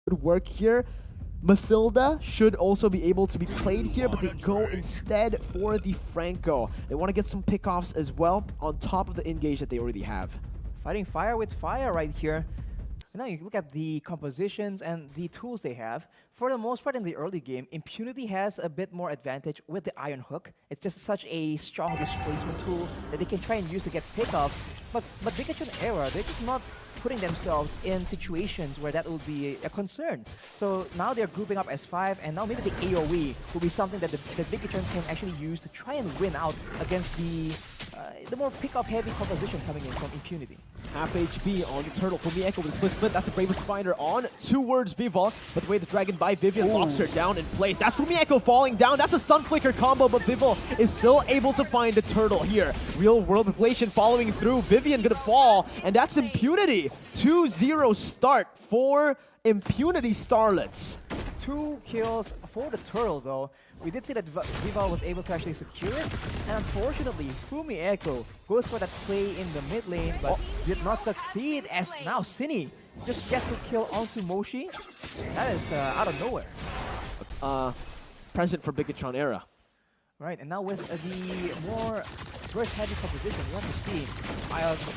Good work here. Mathilda should also be able to be played here, but they go instead for the Franco. They want to get some pickoffs as well on top of the engage that they already have. Fighting fire with fire right here. Now you look at the compositions and the tools they have. For the most part in the early game, Impunity has a bit more advantage with the Iron Hook. It's just such a strong displacement tool that they can try and use to get pickoff. But Bigetron era, they're just not putting themselves in situations where that will be a concern. So now they're grouping up as 5, and now maybe the AoE will be something that the Bigetron can actually use to try and win out against the more pick-up heavy composition coming in from Impunity. Half HP on the turtle. For Echo with a split. That's a Bravest Spider on towards Viva. But the way the Dragon by Vivian locks her down in place. That's Fumi Echo falling down. That's a stun flicker combo, but Viva is still able to find the turtle here. Real world manipulation following through. Vivian gonna fall, and that's Impunity. 2-0 start for Impunity Starlets. 2 kills for the turtle though. We did see that Viva was able to actually secure it, and unfortunately Fumi Echo goes for that play in the mid lane, but did not succeed, as now Cine just gets the kill onto Moshi. That is out of nowhere. Present for Bigetron era. Right, and now with the more burst heavy composition, we want to see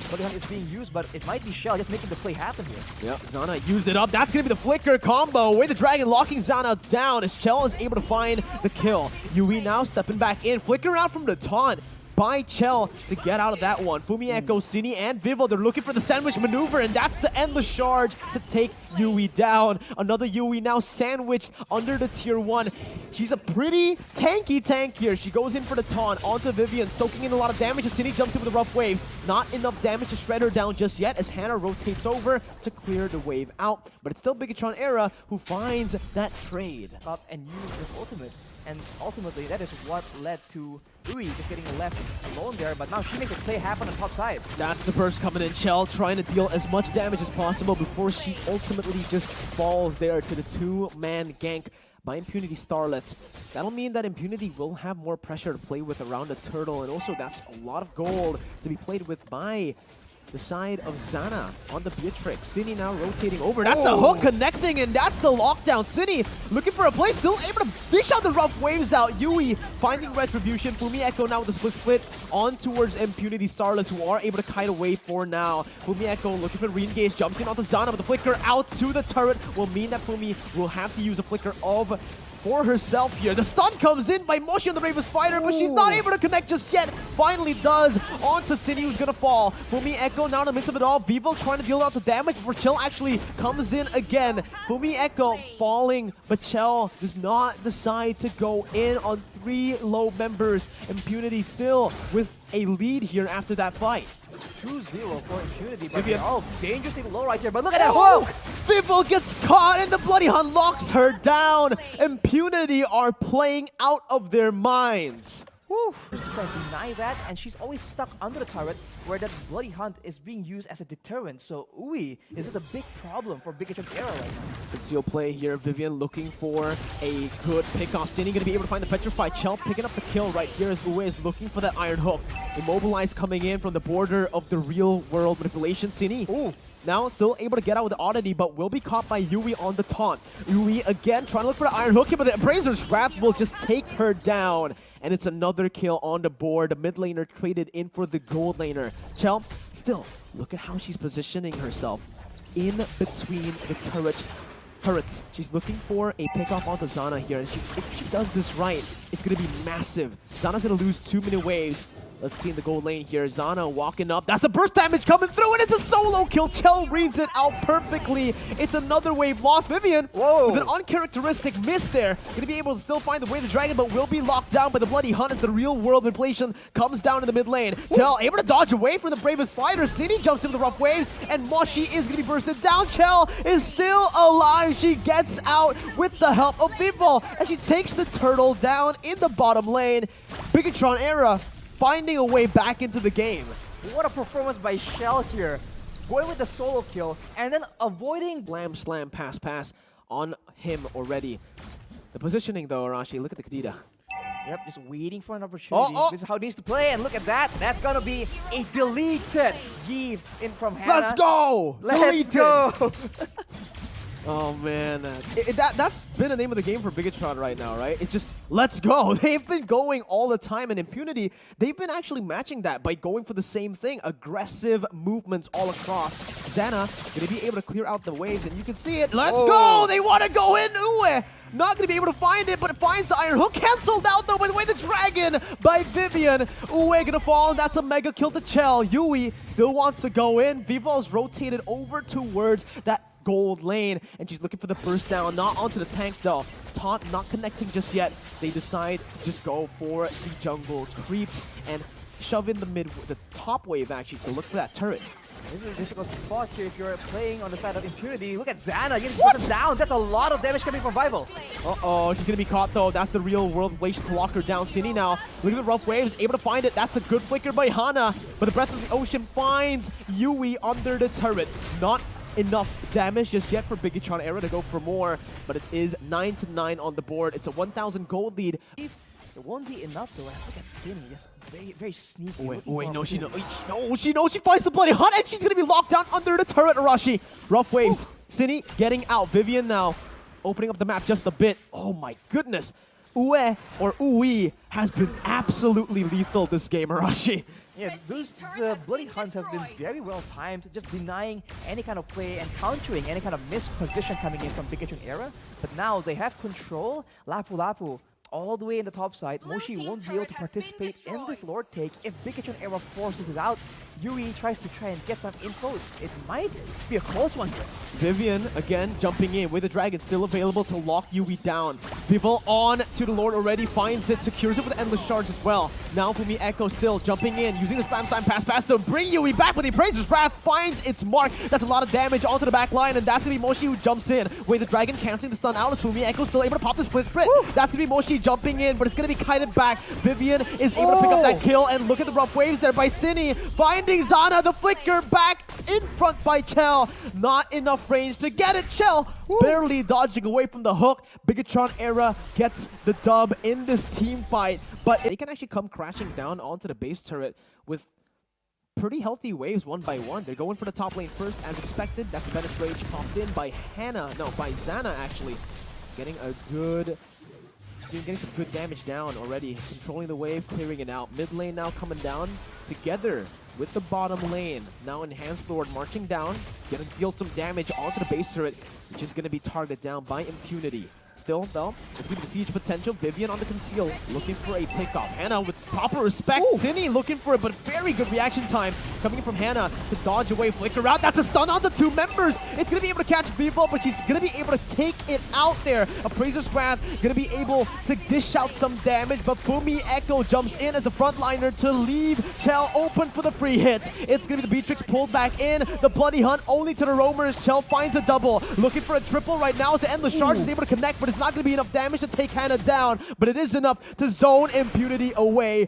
Bloody Hunt is being used, but it might be Shell just making the play happen here. Yep, Zana used it up. That's going to be the flicker combo. With the Dragon locking Zana down as Chell is able to find the kill. Yui now stepping back in. Flicker out from the taunt by Chell to get out of that one. Fumi Echo, Cine, and Vivo, they're looking for the sandwich maneuver, and that's the endless charge to take Yui down. Another Yui now sandwiched under the tier 1. She's a pretty tanky tank here. She goes in for the taunt onto Vivian, soaking in a lot of damage as Cine jumps in with the rough waves. Not enough damage to shred her down just yet as Hannah rotates over to clear the wave out. But it's still Bigetron era who finds that trade. Up and use his ultimate. And ultimately, that is what led to Ui just getting left alone there, but now she makes a play happen on top side. That's the burst coming in. Chell trying to deal as much damage as possible before she ultimately just falls there to the 2-man gank by Impunity Starlets. That'll mean that Impunity will have more pressure to play with around the turtle, and also that's a lot of gold to be played with by the side of Zana on the Beatrix. Cine now rotating over. That's the hook connecting, and that's the lockdown. Cine looking for a play, still able to dish out the rough waves out. Yui finding retribution. Fumi Echo now with the split on towards Impunity Starlets, who are able to kite away for now. Fumi Echo looking for re-engage, jumps in onto Zana, but the flicker out to the turret will mean that Fumi will have to use a flicker of for herself here. The stun comes in by Moshi on the Bravest Fighter, but she's not able to connect just yet. Finally does onto Cine, who's gonna fall. Fumi Echo now in the midst of it all. Vivo trying to deal out the damage before Chell actually comes in again. Fumi Echo falling, but Chell does not decide to go in on 3 low members. Impunity still with a lead here after that fight. 2-0 for Impunity, but they're all dangerously low right here. But look at that hook! Vivo gets caught and the Bloody Hunt locks her down. Impunity are playing out of their minds. Woo! Just trying to deny that, and she's always stuck under the turret where that Bloody Hunt is being used as a deterrent. So Ui is just a big problem for Bigetron's era right now. Conceal play here. Vivian looking for a good pick-off. Cine gonna be able to find the Petrify. Chell picking up the kill right here as Ui is looking for that Iron Hook. Immobilized coming in from the border of the real world manipulation. Cine now still able to get out with the oddity, but will be caught by Yui on the taunt. Yui again trying to look for the Iron Hook here, but the Appraiser's Wrath will just take her down. And it's another kill on the board. The mid laner traded in for the gold laner. Chell, still, look at how she's positioning herself in between the turrets. She's looking for a pickoff onto Zana here, and if she does this right, it's going to be massive. Zana's going to lose 2 minute waves. Let's see in the gold lane here. Zana walking up. That's the burst damage coming through, and it's a solo kill. Chell reads it out perfectly. It's another wave lost. Vivian with an uncharacteristic miss there. Gonna be able to still find the way the dragon, but will be locked down by the Bloody Hunt as the real world manipulation comes down in the mid lane. Chell able to dodge away from the Bravest Fighter. Cine jumps into the rough waves, and Moshi is gonna be bursted down. Chell is still alive. She gets out with the help of Vivo, and she takes the turtle down in the bottom lane. Bigetron era finding a way back into the game. What a performance by Shell here. Going with the solo kill and then avoiding Slam, pass on him already. The positioning though, Arashi, look at the Kadita. Yep, just waiting for an opportunity. This is how it needs to play, and look at that. That's gonna be a deleted Yves in from Hannah. Let's go! Let's go! Oh man, that's been the name of the game for Bigetron right now, right? It's just, let's go. They've been going all the time, and Impunity, they've been actually matching that by going for the same thing. Aggressive movements all across. Xana gonna be able to clear out the waves, and you can see it. Let's go! They want to go in! Uwe! Not gonna be able to find it, but it finds the Iron Hook. Cancelled out though by the way the Dragon by Vivian. Uwe gonna fall, and that's a mega kill to Chell. Yui still wants to go in. Vival's rotated over towards that gold lane, and she's looking for the burst down, not onto the tank though. Taunt not connecting just yet. They decide to just go for the jungle creeps and shove in the top wave actually to look for that turret. This is a difficult spot here if you're playing on the side of Impunity. Look at Xana getting put down. That's a lot of damage coming from Vival. Uh-oh, she's gonna be caught though. That's the real world way to lock her down. Cine now, look at the rough waves, able to find it. That's a good flicker by Hana, but the Breath of the Ocean finds Yui under the turret. Not enough damage just yet for Bigetron Era to go for more, but it is 9-9 on the board. It's a 1,000 gold lead. It won't be enough though. Let's look at Cine, just very sneaky. Wait, no, she knows. She finds the bloody hunt, and she's gonna be locked down under the turret. Arashi, rough waves. Cine getting out. Vivian now opening up the map just a bit. Oh my goodness, Ue or Ui has been absolutely lethal this game, Arashi. Yeah, the Bloody Hunts has been very well timed, just denying any kind of play and countering any kind of missed position coming in from Bigetron Era. But now they have control. Lapu Lapu all the way in the top side. Moshi won't be able to participate in this Lord take if Bigetron Era forces it out. Yui tries to try and get some info. It might be a close one here. Vivian again jumping in with the Dragon still available to lock Yui down. Vival on to the Lord already, finds it, secures it with the Endless Charge as well. Now Fumi Echo still jumping in, using the slam pass to bring Yui back, but the Appraiser's Wrath finds its mark. That's a lot of damage onto the back line, and that's gonna be Moshi who jumps in. With the Dragon canceling the stun out as Fumi Echo still able to pop the split crit. That's gonna be Moshi jumping in, but it's gonna be kited back. Vivian is able to pick up that kill, and look at the rough waves there by Cine, finding Xana, the flicker back in front by Chell. Not enough range to get it. Chell barely dodging away from the hook. Bigetron Era gets the dub in this team fight, but they can actually come crashing down onto the base turret with pretty healthy waves one by one. They're going for the top lane first as expected. That's the Bennett's Rage popped in by by Xana actually. Getting some good damage down already. Controlling the wave, clearing it out. Mid lane now coming down together with the bottom lane. Now Enhanced Lord marching down, gonna deal some damage onto the base turret, which is gonna be targeted down by Impunity. Still, though, it's going to be siege potential. Vivian on the conceal, looking for a takeoff. Hannah with proper respect. Cine looking for it, but very good reaction time coming from Hannah to dodge away, flicker out. That's a stun on the two members. It's going to be able to catch Vivo, but she's going to be able to take it out there. Appraiser's Wrath going to be able to dish out some damage, but Fumi Echo jumps in as the frontliner to leave Chell open for the free hits. It's going to be the Beatrix pulled back in. The Bloody Hunt only to the roamers. Chell finds a double. Looking for a triple right now as the Endless Charge is able to connect, but it's not going to be enough damage to take Hannah down, but it is enough to zone Impunity away.